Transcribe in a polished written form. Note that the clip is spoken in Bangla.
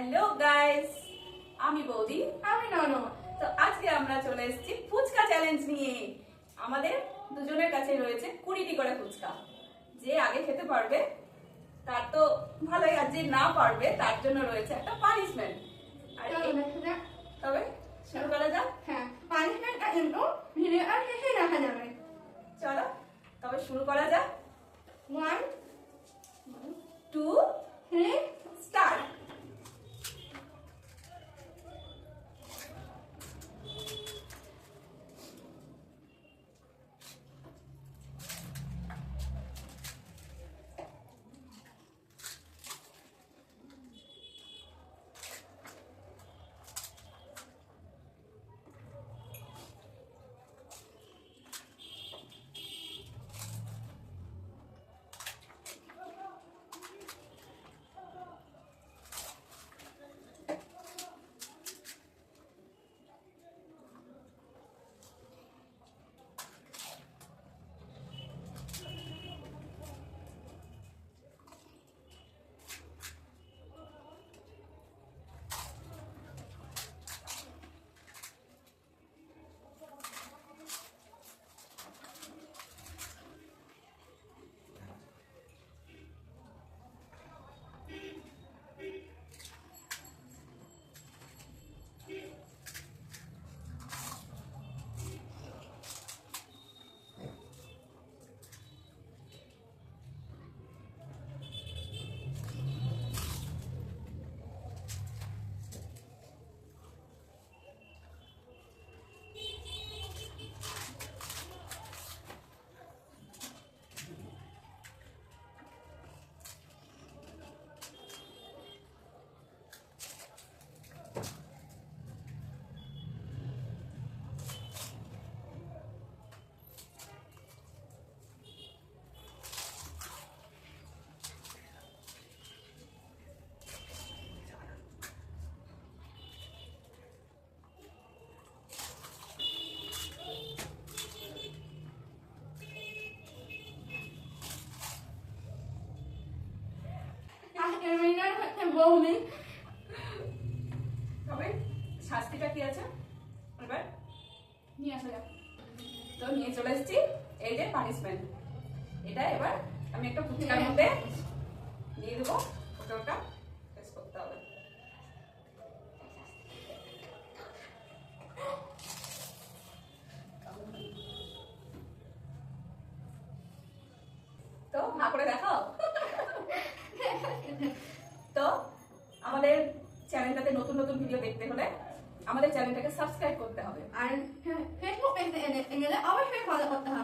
হ্যালো গাইস, আমি বৌদি। আমি নন। তো আজকে আমরা চলে এসেছি ফুচকা চ্যালেঞ্জ নিয়ে। আমাদের দুজনের কাছে রয়েছে 20টি করে ফুচকা। যে আগে খেতে পারবে তার তো ভালোই, আর যে না পারবে তার জন্য রয়েছে একটা পানিশমেন্ট। আর তবে শুরু করা যাক। হ্যাঁ, পানিশমেন্টটা কিন্তু ভিডিও আর শেষে দেখা যাবে। চলো তবে শুরু করা যাক। 1 2 3 স্টার্ট। আজকের উইনার হচ্ছে বৌদি। তবে শাস্তিটা কি আছে এবার নিয়ে আসা যাক। তো নিয়ে চলে এসেছি এই যে পানিশমেন্ট। এটা এবার আমি একটা ফুচকার মধ্যে দিয়ে দেবো। ওটা টেস্ট করতে হবে। তো না করে দেখাও। তো আমাদের চ্যানেলটাতে নতুন নতুন ভিডিও দেখতে হলে আমাদের চ্যানেলটাকে সাবস্ক্রাইব করতে হবে। আর ফেসবুক পেজে গেলে অবশ্যই ফলো করতে হবে।